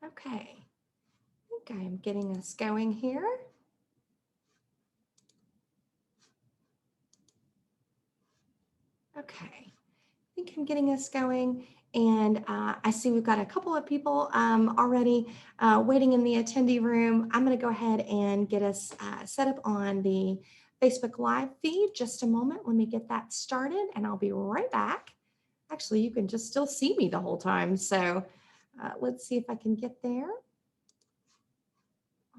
Okay, I think I am getting us going here. Okay, I think I'm getting us going. And I see we've got a couple of people already waiting in the attendee room. I'm going to go ahead and get us set up on the Facebook Live feed. Just a moment. Let me get that started and I'll be right back. Actually, you can just still see me the whole time. So let's see if I can get there.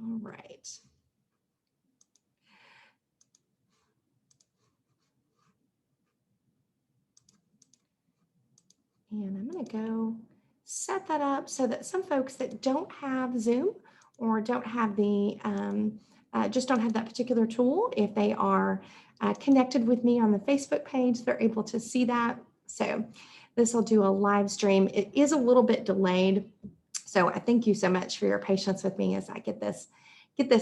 All right. And I'm going to go set that up so that some folks that don't have Zoom or don't have the, just don't have that particular tool, if they are connected with me on the Facebook page, they're able to see that. So this will do a live stream. It is a little bit delayed. So I thank you so much for your patience with me as I get this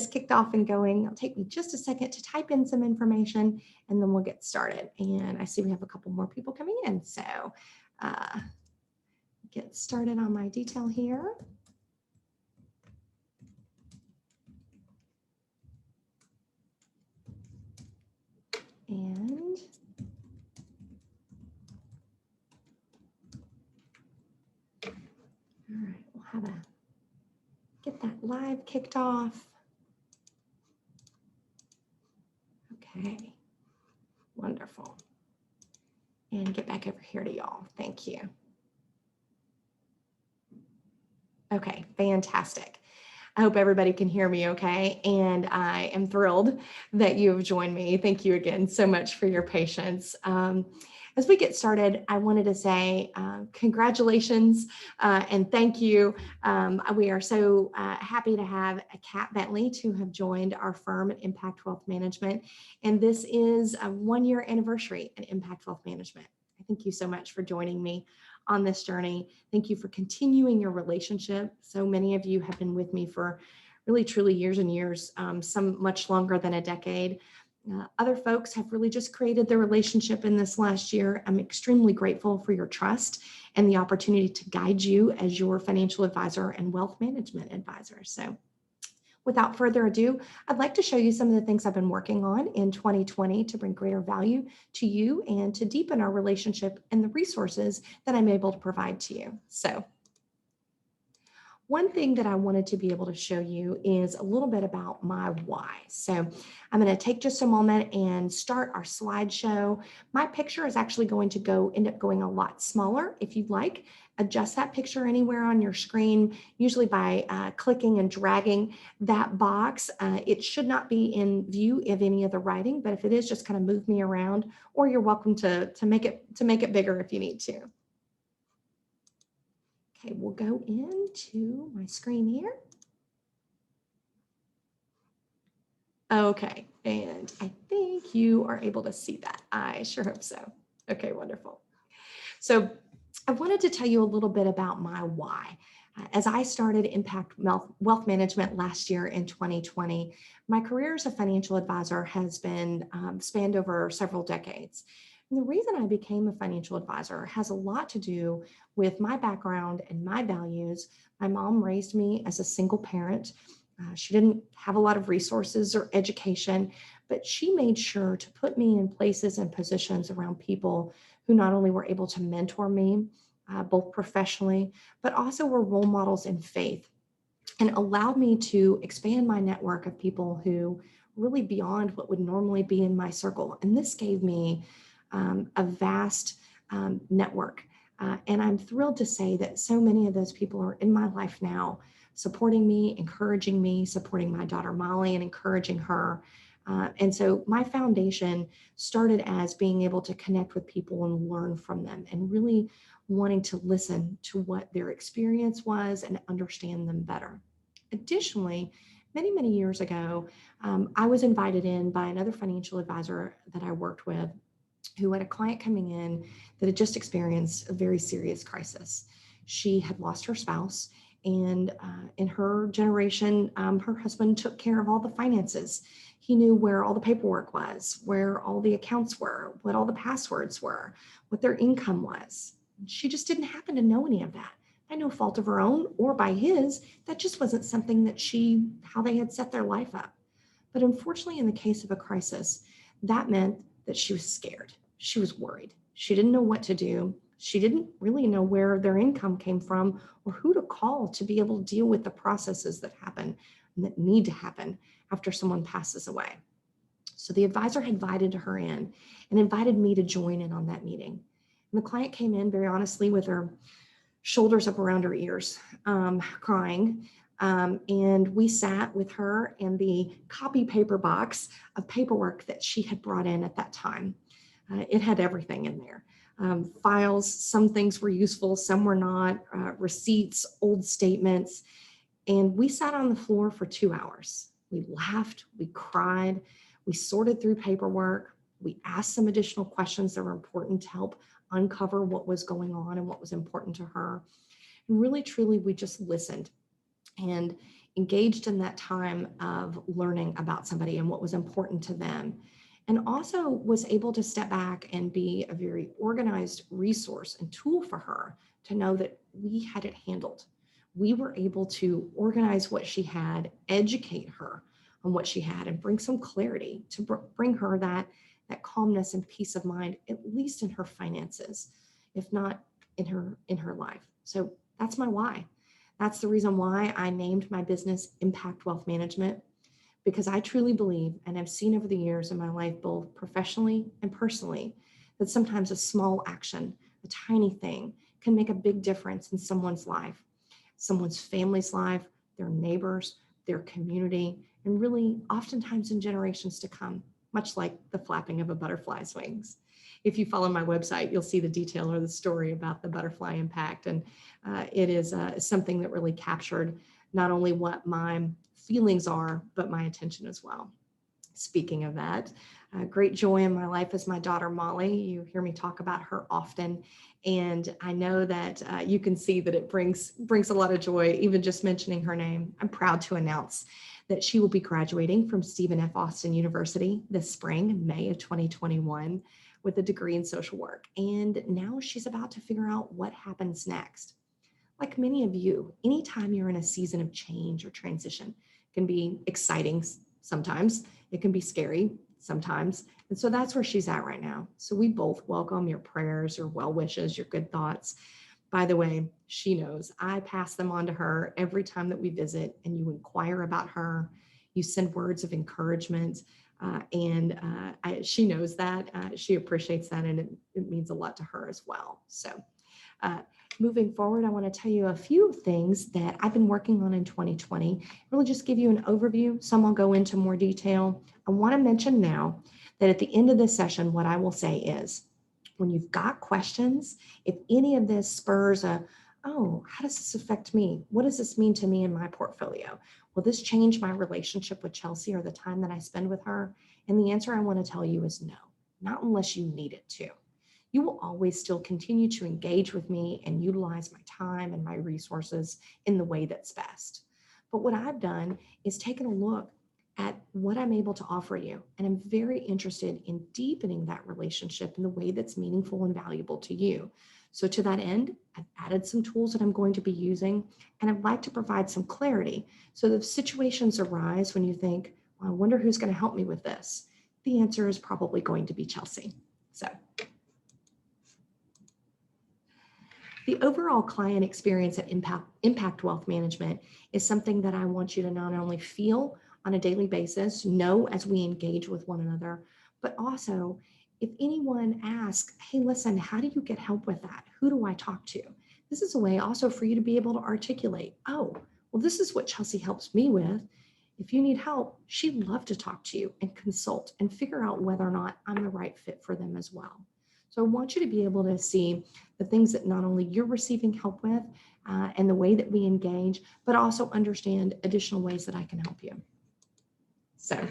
kicked off and going. It'll take me just a second to type in some information and then we'll get started. And I see we have a couple more people coming in. So get started on my detail here. And all right, we'll have a get that live kicked off. Okay, wonderful. And get back over here to y'all. Thank you. Okay, fantastic. I hope everybody can hear me okay. And I am thrilled that you have joined me. Thank you again so much for your patience. As we get started, I wanted to say congratulations and thank you. We are so happy to have Kat Bentley to have joined our firm at Impact Wealth Management. And this is a 1-year anniversary at Impact Wealth Management. I thank you so much for joining me on this journey. Thank you for continuing your relationship. So many of you have been with me for really, truly years and years, some much longer than a decade. Other folks have really just created their relationship in this last year. I'm extremely grateful for your trust and the opportunity to guide you as your financial advisor and wealth management advisor. So without further ado, I'd like to show you some of the things I've been working on in 2020 to bring greater value to you and to deepen our relationship and the resources that I'm able to provide to you. So one thing that I wanted to be able to show you is a little bit about my why. So I'm going to take just a moment and start our slideshow. My picture is actually going to end up going a lot smaller. If you'd like, adjust that picture anywhere on your screen, usually by clicking and dragging that box. It should not be in view of any of the writing, but if it is, just kind of move me around, or you're welcome to make it bigger if you need to. Okay, we'll go into my screen here. Okay, and I think you are able to see that. I sure hope so. Okay, wonderful. So I wanted to tell you a little bit about my why. As I started Impact Wealth Management last year in 2020, my career as a financial advisor has been spanned over several decades. And the reason I became a financial advisor has a lot to do with my background and my values. My mom raised me as a single parent. She didn't have a lot of resources or education, but she made sure to put me in places and positions around people who not only were able to mentor me, both professionally, but also were role models in faith and allowed me to expand my network of people who really beyond what would normally be in my circle. And this gave me a vast network. And I'm thrilled to say that so many of those people are in my life now, supporting me, encouraging me, supporting my daughter Molly and encouraging her. And so my foundation started as being able to connect with people and learn from them and really wanting to listen to what their experience was and understand them better. Additionally, many, many years ago, I was invited in by another financial advisor that I worked with who had a client coming in that had just experienced a very serious crisis. She had lost her spouse, and in her generation, her husband took care of all the finances. He knew where all the paperwork was, where all the accounts were, what all the passwords were, what their income was. She just didn't happen to know any of that. by no fault of her own or by his. That just wasn't something that how they had set their life up. But unfortunately, in the case of a crisis, that meant that she was scared. She was worried. She didn't know what to do. She didn't really know where their income came from or who to call to be able to deal with the processes that happen and that need to happen after someone passes away. So the advisor had invited her in and invited me to join in on that meeting. And the client came in very honestly with her shoulders up around her ears, crying. And we sat with her and the copy paper box of paperwork that she had brought in at that time. It had everything in there. Files, some things were useful, some were not, receipts, old statements. And we sat on the floor for 2 hours. We laughed, we cried, we sorted through paperwork, we asked some additional questions that were important to help uncover what was going on and what was important to her. And really, truly, we just listened and engaged in that time of learning about somebody and what was important to them. And also was able to step back and be a very organized resource and tool for her to know that we had it handled. We were able to organize what she had, educate her on what she had, and bring some clarity to bring her that calmness and peace of mind, at least in her finances, if not in her life. So that's my why. That's the reason why I named my business Impact Wealth Management, because I truly believe, and I've seen over the years in my life, both professionally and personally, that sometimes a small action, a tiny thing, can make a big difference in someone's life, someone's family's life, their neighbors, their community, and really oftentimes in generations to come, much like the flapping of a butterfly's wings. If you follow my website, you'll see the detail or the story about the butterfly impact. And it is something that really captured not only what my feelings are, but my attention as well. Speaking of that, great joy in my life is my daughter, Molly. You hear me talk about her often. And I know that you can see that it brings a lot of joy, even just mentioning her name. I'm proud to announce that she will be graduating from Stephen F. Austin University this spring, May of 2021, with a degree in social work. And now she's about to figure out what happens next. Like many of you, anytime you're in a season of change or transition, it can be exciting sometimes, it can be scary sometimes. And so that's where she's at right now. So we both welcome your prayers, your well wishes, your good thoughts. By the way, she knows I pass them on to her every time that we visit, and you inquire about her, you send words of encouragement, she knows that, she appreciates that, and it means a lot to her as well. So moving forward, I want to tell you a few things that I've been working on in 2020. Really just give you an overview. Some I'll go into more detail. I want to mention now that at the end of this session, what I will say is, when you've got questions, if any of this spurs oh, how does this affect me? What does this mean to me in my portfolio? Will this change my relationship with Chelsea or the time that I spend with her? And the answer I want to tell you is no, not unless you need it to. You will always still continue to engage with me and utilize my time and my resources in the way that's best. But what I've done is taken a look at what I'm able to offer you. And I'm very interested in deepening that relationship in the way that's meaningful and valuable to you. So to that end, I've added some tools that I'm going to be using, and I'd like to provide some clarity. So if situations arise when you think, well, I wonder who's going to help me with this, the answer is probably going to be Chelsea. So the overall client experience at Impact Wealth Management is something that I want you to not only feel on a daily basis, know as we engage with one another, but also if anyone asks, hey, listen, how do you get help with that? Who do I talk to? This is a way also for you to be able to articulate, oh, well, this is what Chelsea helps me with. If you need help, she'd love to talk to you and consult and figure out whether or not I'm the right fit for them as well. So I want you to be able to see the things that not only you're receiving help with and the way that we engage, but also understand additional ways that I can help you. So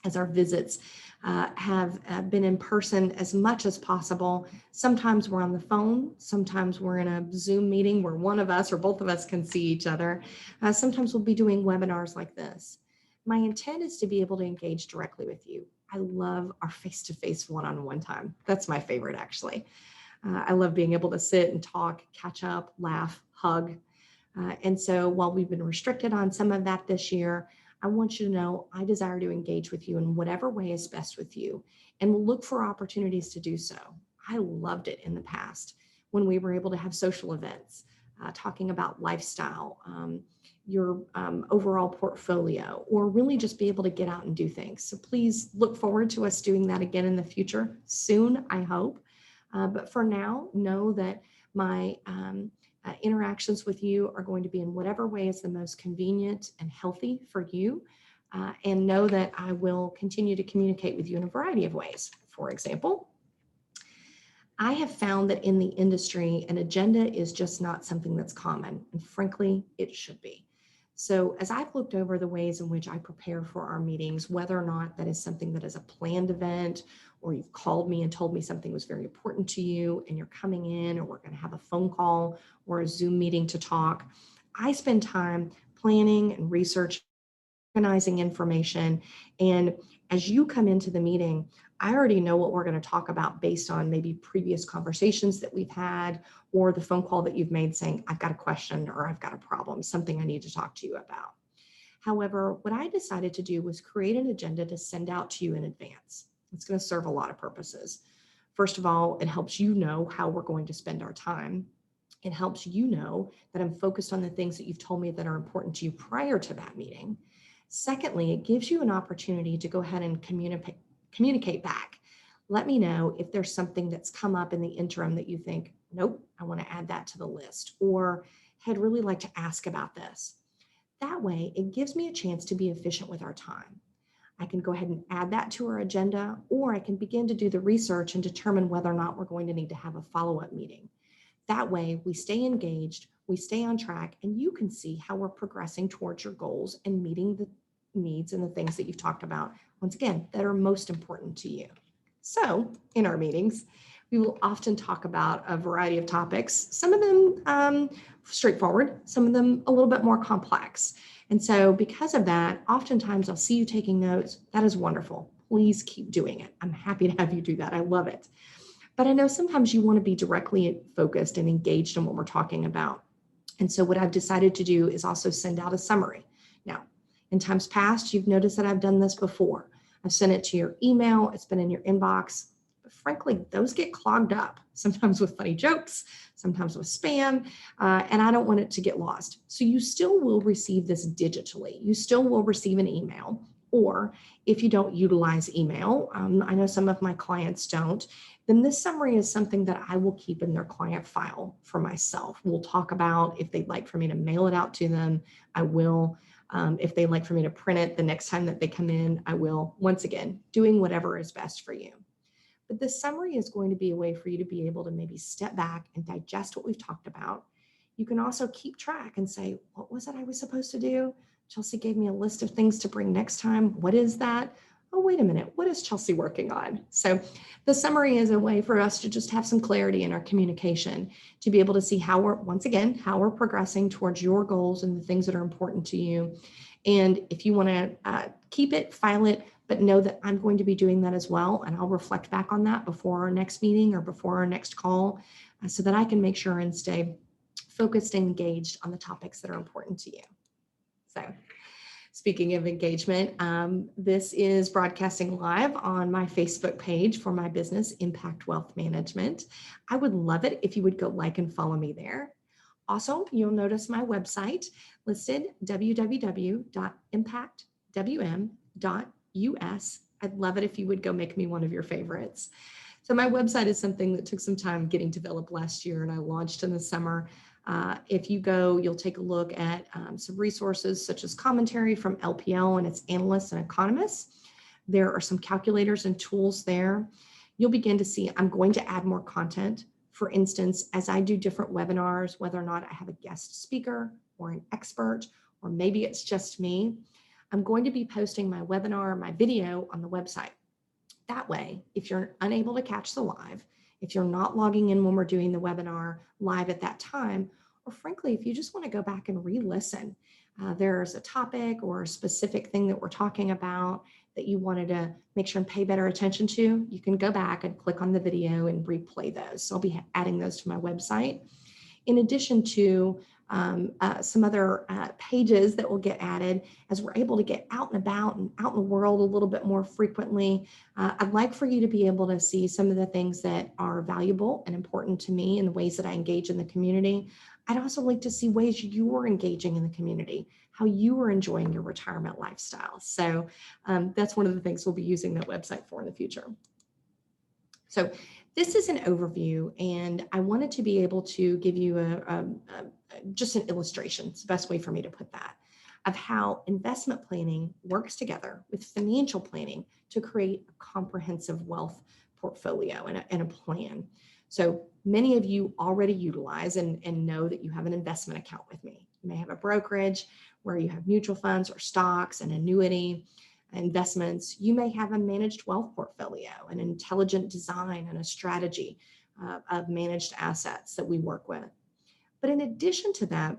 as our visits have been in person as much as possible, sometimes we're on the phone, sometimes we're in a Zoom meeting where one of us or both of us can see each other. Sometimes we'll be doing webinars like this. My intent is to be able to engage directly with you. I love our face-to-face one-on-one time. That's my favorite, actually. I love being able to sit and talk, catch up, laugh, hug. And so while we've been restricted on some of that this year, I want you to know I desire to engage with you in whatever way is best with you and look for opportunities to do so. I loved it in the past when we were able to have social events, talking about lifestyle, your overall portfolio, or really just be able to get out and do things. So please look forward to us doing that again in the future soon, I hope. But for now, know that my interactions with you are going to be in whatever way is the most convenient and healthy for you. And know that I will continue to communicate with you in a variety of ways. For example, I have found that in the industry, an agenda is just not something that's common. And frankly, it should be. So as I've looked over the ways in which I prepare for our meetings, whether or not that is something that is a planned event, or you've called me and told me something was very important to you and you're coming in, or we're going to have a phone call or a Zoom meeting to talk, I spend time planning and researching, organizing information. And as you come into the meeting, I already know what we're going to talk about based on maybe previous conversations that we've had, or the phone call that you've made saying, I've got a question or I've got a problem, something I need to talk to you about. However, what I decided to do was create an agenda to send out to you in advance. It's going to serve a lot of purposes. First of all, it helps you know how we're going to spend our time. It helps you know that I'm focused on the things that you've told me that are important to you prior to that meeting. Secondly, it gives you an opportunity to go ahead and communicate back. Let me know if there's something that's come up in the interim that you think, nope, I want to add that to the list, or hey, I'd really like to ask about this. That way, it gives me a chance to be efficient with our time. I can go ahead and add that to our agenda, or I can begin to do the research and determine whether or not we're going to need to have a follow-up meeting. That way, we stay engaged, we stay on track, and you can see how we're progressing towards your goals and meeting the needs and the things that you've talked about, once again, that are most important to you. So in our meetings, we will often talk about a variety of topics, some of them straightforward, some of them a little bit more complex. And so because of that, oftentimes I'll see you taking notes. That is wonderful. Please keep doing it. I'm happy to have you do that. I love it. But I know sometimes you want to be directly focused and engaged in what we're talking about. And so what I've decided to do is also send out a summary. Now, in times past, you've noticed that I've done this before. I've sent it to your email. It's been in your inbox. But frankly, those get clogged up, sometimes with funny jokes, sometimes with spam, and I don't want it to get lost. So you still will receive this digitally. You still will receive an email. Or if you don't utilize email, I know some of my clients don't, then this summary is something that I will keep in their client file for myself. We'll talk about if they'd like for me to mail it out to them, I will. If they'd like for me to print it the next time that they come in, I will. Once again, doing whatever is best for you. But the summary is going to be a way for you to be able to maybe step back and digest what we've talked about. You can also keep track and say, what was it I was supposed to do? Chelsea gave me a list of things to bring next time. What is that? Oh, wait a minute. What is Chelsea working on? So the summary is a way for us to just have some clarity in our communication, to be able to see how we're, once again, how we're progressing towards your goals and the things that are important to you. And if you want to keep it, file it, but know that I'm going to be doing that as well. And I'll reflect back on that before our next meeting or before our next call, so that I can make sure and stay focused and engaged on the topics that are important to you. So speaking of engagement, this is broadcasting live on my Facebook page for my business, Impact Wealth Management. I would love it if you would go like and follow me there. Also, you'll notice my website listed, www.impactwm.us. I'd love it if you would go make me one of your favorites. So my website is something that took some time getting developed last year, and I launched in the summer. If you go, you'll take a look at some resources such as commentary from LPL and its analysts and economists. There are some calculators and tools there. You'll begin to see I'm going to add more content. For instance, as I do different webinars, whether or not I have a guest speaker or an expert, or maybe it's just me, I'm going to be posting my webinar, my video on the website. That way, if you're unable to catch the live, if you're not logging in when we're doing the webinar live at that time, or frankly, if you just want to go back and re-listen, there's a topic or a specific thing that we're talking about that you wanted to make sure and pay better attention to, you can go back and click on the video and replay those. So I'll be adding those to my website. In addition to some other pages that will get added as we're able to get out and about and out in the world a little bit more frequently. I'd like for you to be able to see some of the things that are valuable and important to me in the ways that I engage in the community. I'd also like to see ways you are engaging in the community, how you are enjoying your retirement lifestyle. So that's one of the things we'll be using that website for in the future. So this is an overview, and I wanted to be able to give you just an illustration. It's the best way for me to put that, of how investment planning works together with financial planning to create a comprehensive wealth portfolio and a plan. So many of you already utilize and know that you have an investment account with me. You may have a brokerage where you have mutual funds or stocks and annuity investments. You may have a managed wealth portfolio, an intelligent design and a strategy of managed assets that we work with. But in addition to that,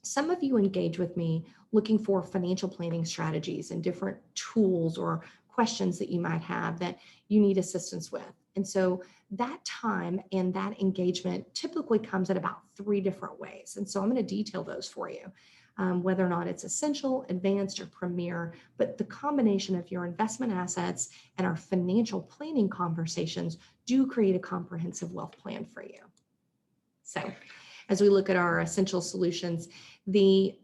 some of you engage with me looking for financial planning strategies and different tools or questions that you might have that you need assistance with. And so that time and that engagement typically comes in about 3 different ways. And so I'm going to detail those for you. Whether or not it's essential, advanced, or premier, but the combination of your investment assets and our financial planning conversations do create a comprehensive wealth plan for you. So as we look at our essential solutions, the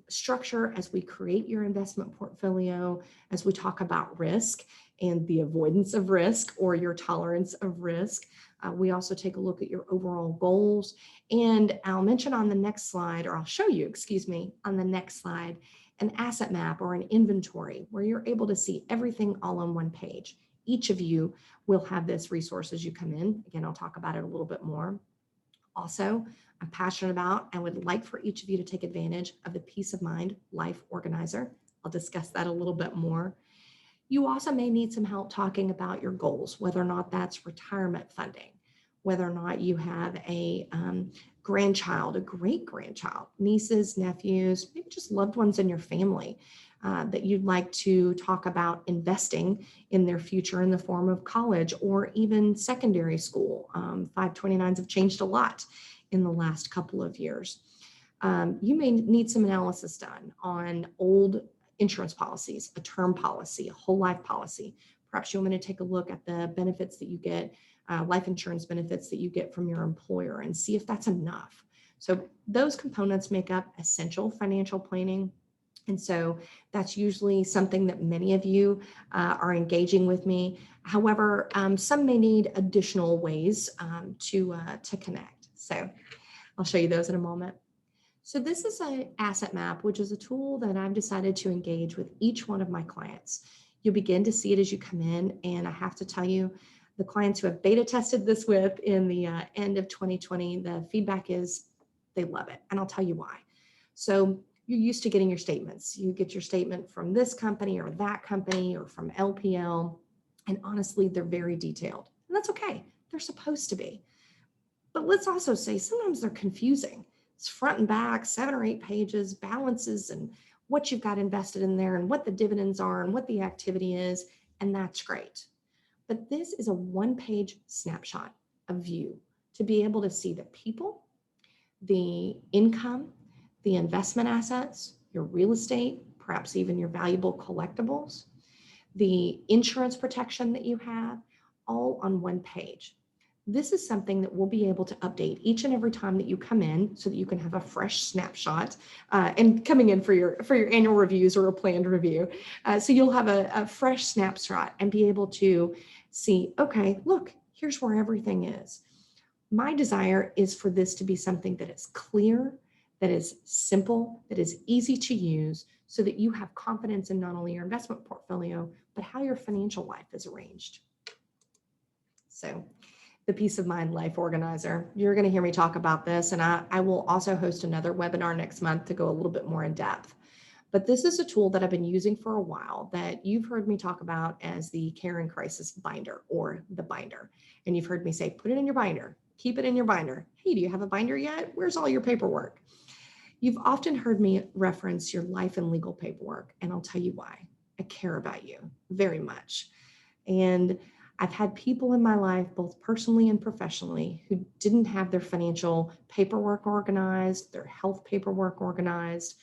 structure as we create your investment portfolio, as we talk about risk and the avoidance of risk or your tolerance of risk, we also take a look at your overall goals. And I'll mention on the next slide, or I'll show you, excuse me, on the next slide, an asset map or an inventory where you're able to see everything all on one page. Each of you will have this resource as you come in. Again, I'll talk about it a little bit more. Also, I'm passionate about and would like for each of you to take advantage of the Peace of Mind Life Organizer. I'll discuss that a little bit more. You also may need some help talking about your goals, whether or not that's retirement funding, whether or not you have a grandchild, a great-grandchild, nieces, nephews, maybe just loved ones in your family that you'd like to talk about investing in their future in the form of college or even secondary school. 529s have changed a lot in the last couple of years. You may need some analysis done on old insurance policies, a term policy, a whole life policy. Perhaps you want me to take a look at the benefits that you get, life insurance benefits that you get from your employer, and see if that's enough. So those components make up essential financial planning. And so that's usually something that many of you are engaging with me. However, some may need additional ways to connect. So I'll show you those in a moment. So this is an asset map, which is a tool that I've decided to engage with each one of my clients. You'll begin to see it as you come in. And I have to tell you, the clients who have beta tested this with in the end of 2020, the feedback is they love it. And I'll tell you why. So you're used to getting your statements. You get your statement from this company or that company or from LPL. And honestly, they're very detailed. And that's okay. They're supposed to be. But let's also say sometimes they're confusing. It's front and back, 7 or 8 pages, balances and what you've got invested in there and what the dividends are and what the activity is. And that's great. But this is a 1-page snapshot, a view to be able to see the people, the income, the investment assets, your real estate, perhaps even your valuable collectibles, the insurance protection that you have, all on 1 page. This is something that we'll be able to update each and every time that you come in so that you can have a fresh snapshot and coming in for your annual reviews or a planned review. So you'll have a fresh snapshot and be able to see, okay, look, here's where everything is. My desire is for this to be something that is clear, that is simple, that is easy to use so that you have confidence in not only your investment portfolio, but how your financial life is arranged. So the Peace of Mind Life Organizer. You're going to hear me talk about this, and I will also host another webinar next month to go a little bit more in depth. But this is a tool that I've been using for a while that you've heard me talk about as the Care and Crisis Binder or the binder. And you've heard me say, put it in your binder, keep it in your binder. Hey, do you have a binder yet? Where's all your paperwork? You've often heard me reference your life and legal paperwork, and I'll tell you why. I care about you very much. And I've had people in my life, both personally and professionally, who didn't have their financial paperwork organized, their health paperwork organized.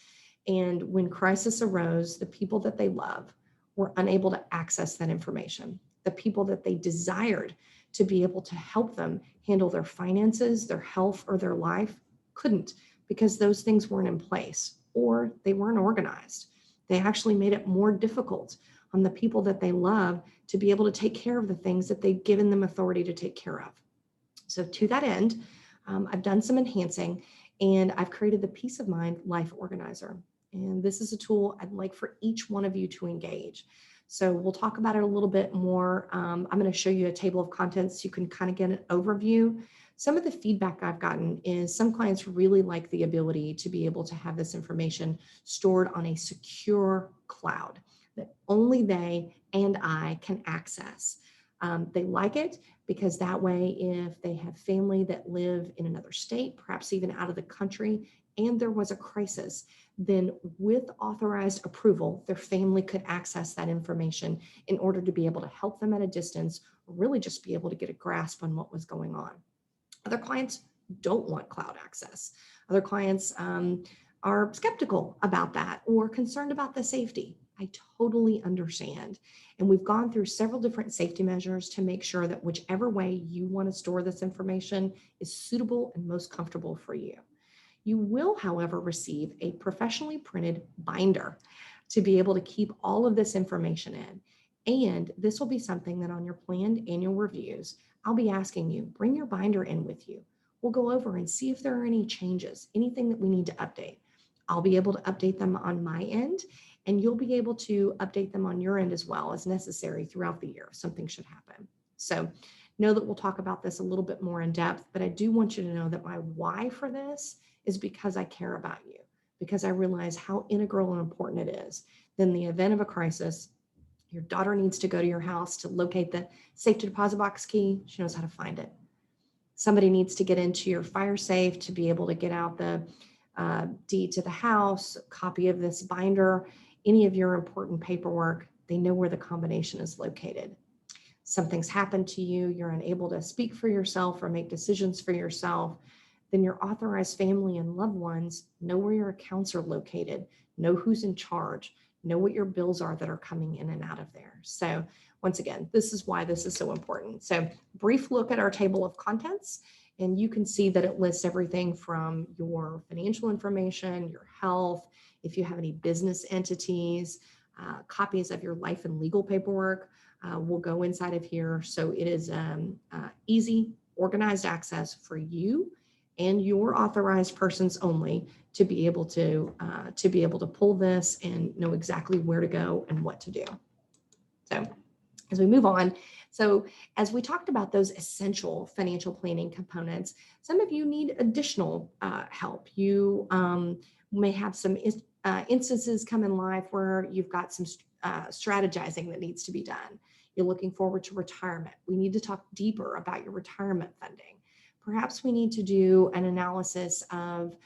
And when crisis arose, the people that they love were unable to access that information. The people that they desired to be able to help them handle their finances, their health, or their life couldn't, because those things weren't in place or they weren't organized. They actually made it more difficult on the people that they love to be able to take care of the things that they've given them authority to take care of. So to that end, I've done some enhancing, and I've created the Peace of Mind Life Organizer. And this is a tool I'd like for each one of you to engage. So we'll talk about it a little bit more. I'm going to show you a table of contents so you can kind of get an overview. Some of the feedback I've gotten is some clients really like the ability to be able to have this information stored on a secure cloud that only they and I can access. They like it because that way, if they have family that live in another state, perhaps even out of the country, and there was a crisis, then with authorized approval, their family could access that information in order to be able to help them at a distance, or really just be able to get a grasp on what was going on. Other clients don't want cloud access. Other clients are skeptical about that or concerned about the safety. I totally understand. And we've gone through several different safety measures to make sure that whichever way you want to store this information is suitable and most comfortable for you. You will, however, receive a professionally printed binder to be able to keep all of this information in. And this will be something that on your planned annual reviews, I'll be asking you, bring your binder in with you. We'll go over and see if there are any changes, anything that we need to update. I'll be able to update them on my end, and you'll be able to update them on your end as well as necessary throughout the year if something should happen. So know that we'll talk about this a little bit more in depth, but I do want you to know that my why for this is because I care about you, because I realize how integral and important it is. In the event of a crisis, your daughter needs to go to your house to locate the safety deposit box key. She knows how to find it. Somebody needs to get into your fire safe to be able to get out the deed to the house, copy of this binder, any of your important paperwork. They know where the combination is located. Something's happened to you, you're unable to speak for yourself or make decisions for yourself, then your authorized family and loved ones know where your accounts are located, know who's in charge, know what your bills are that are coming in and out of there. So once again, this is why this is so important. So brief look at our table of contents, and you can see that it lists everything from your financial information, your health, if you have any business entities, copies of your life and legal paperwork will go inside of here. So it is easy, organized access for you and your authorized persons only to be able to pull this and know exactly where to go and what to do. So as we move on, so as we talked about those essential financial planning components, some of you need additional help. You may have some instances come in life where you've got some strategizing that needs to be done. You're looking forward to retirement. We need to talk deeper about your retirement funding. Perhaps we need to do an analysis of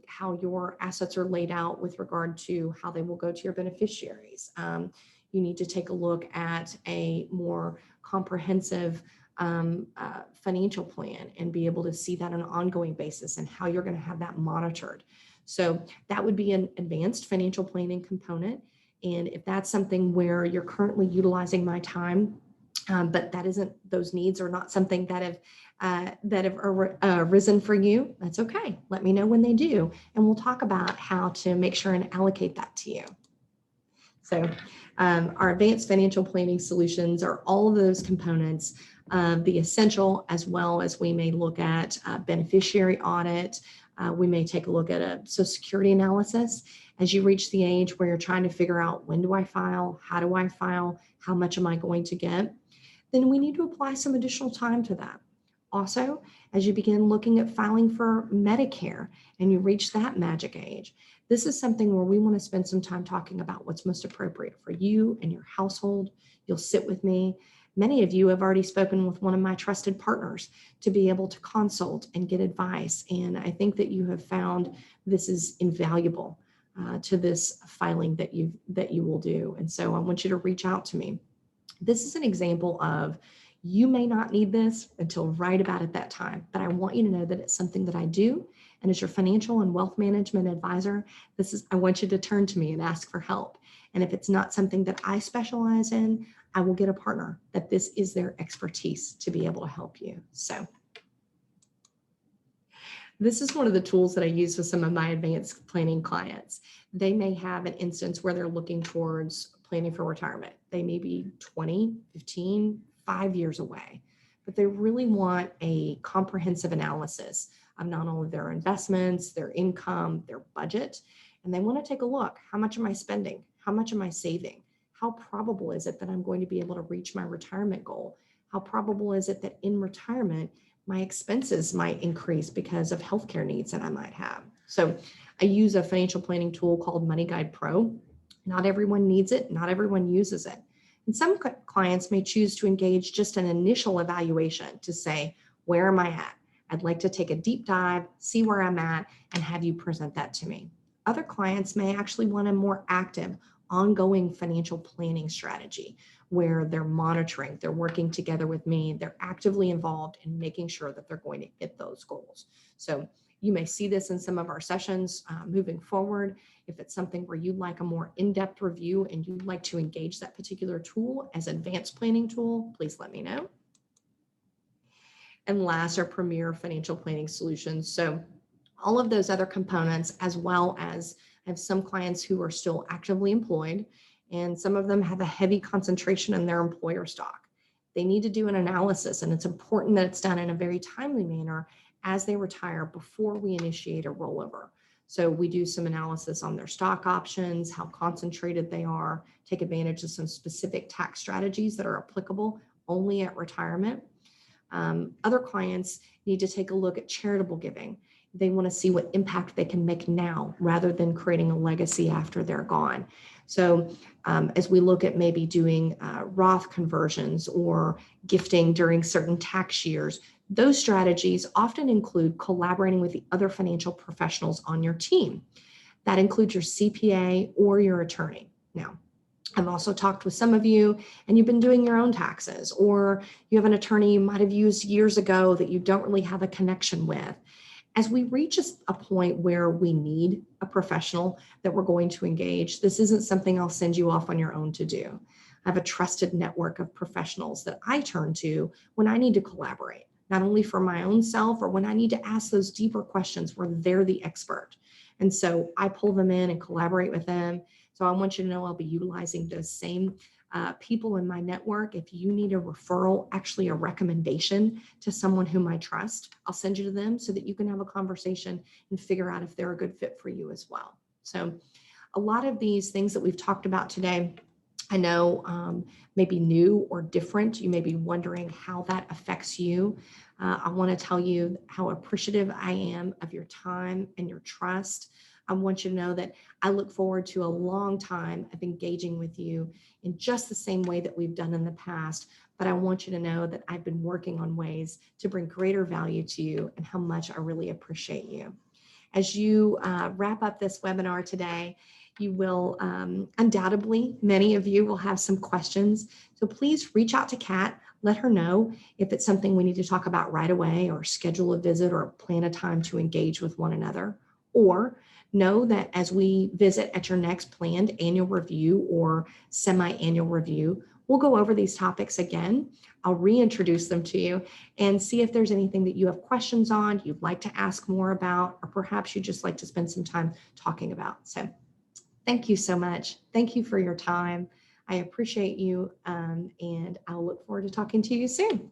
how your assets are laid out with regard to how they will go to your beneficiaries. You need to take a look at a more comprehensive financial plan and be able to see that on an ongoing basis and how you're going to have that monitored. So that would be an advanced financial planning component. And if that's something where you're currently utilizing my time, but that isn't, those needs are not something that have arisen for you, that's okay. Let me know when they do, and we'll talk about how to make sure and allocate that to you. So our advanced financial planning solutions are all of those components of the essential, as well as we may look at beneficiary audit. We may take a look at a Social Security analysis as you reach the age where you're trying to figure out, when do I file? How do I file? How much am I going to get? Then we need to apply some additional time to that. Also, as you begin looking at filing for Medicare and you reach that magic age, this is something where we want to spend some time talking about what's most appropriate for you and your household. You'll sit with me. Many of you have already spoken with one of my trusted partners to be able to consult and get advice. And I think that you have found this is invaluable. to this filing that you will do. And so I want you to reach out to me. This is an example of, you may not need this until right about at that time, but I want you to know that it's something that I do. And as your financial and wealth management advisor, I want you to turn to me and ask for help. And if it's not something that I specialize in, I will get a partner that this is their expertise to be able to help you. So this is one of the tools that I use with some of my advanced planning clients. They may have an instance where they're looking towards planning for retirement. They may be 20, 15, 5 years away, but they really want a comprehensive analysis of not only their investments, their income, their budget, and they want to take a look. How much am I spending? How much am I saving? How probable is it that I'm going to be able to reach my retirement goal? How probable is it that in retirement, my expenses might increase because of healthcare needs that I might have? So I use a financial planning tool called Money Guide Pro. Not everyone needs it. Not everyone uses it. And some clients may choose to engage just an initial evaluation to say, where am I at? I'd like to take a deep dive, see where I'm at, and have you present that to me. Other clients may actually want a more active, ongoing financial planning strategy where they're monitoring, they're working together with me, they're actively involved in making sure that they're going to hit those goals. So you may see this in some of our sessions moving forward. If it's something where you'd like a more in-depth review and you'd like to engage that particular tool as an advanced planning tool, please let me know. And last are Premier Financial Planning Solutions. So all of those other components, as well as I have some clients who are still actively employed, and some of them have a heavy concentration in their employer stock. They need to do an analysis, and it's important that it's done in a very timely manner as they retire before we initiate a rollover. So we do some analysis on their stock options, how concentrated they are, take advantage of some specific tax strategies that are applicable only at retirement. Other clients need to take a look at charitable giving. They want to see what impact they can make now rather than creating a legacy after they're gone. So as we look at maybe doing Roth conversions or gifting during certain tax years, those strategies often include collaborating with the other financial professionals on your team. That includes your CPA or your attorney. Now, I've also talked with some of you and you've been doing your own taxes, or you have an attorney you might have used years ago that you don't really have a connection with. As we reach a point where we need a professional that we're going to engage, this isn't something I'll send you off on your own to do. I have a trusted network of professionals that I turn to when I need to collaborate, not only for my own self or when I need to ask those deeper questions where they're the expert. And so I pull them in and collaborate with them. So I want you to know I'll be utilizing those same people in my network. If you need a referral, actually a recommendation to someone whom I trust, I'll send you to them so that you can have a conversation and figure out if they're a good fit for you as well. So a lot of these things that we've talked about today, I know may be new or different. You may be wondering how that affects you. I want to tell you how appreciative I am of your time and your trust. I want you to know that I look forward to a long time of engaging with you in just the same way that we've done in the past. But I want you to know that I've been working on ways to bring greater value to you and how much I really appreciate you. As you wrap up this webinar today, you will undoubtedly, many of you will have some questions. So please reach out to Kat. Let her know if it's something we need to talk about right away, or schedule a visit or plan a time to engage with one another. Or know that as we visit at your next planned annual review or semi-annual review, we'll go over these topics again. I'll reintroduce them to you and see if there's anything that you have questions on, you'd like to ask more about, or perhaps you just like to spend some time talking about. So thank you so much. Thank you for your time. I appreciate you, and I'll look forward to talking to you soon.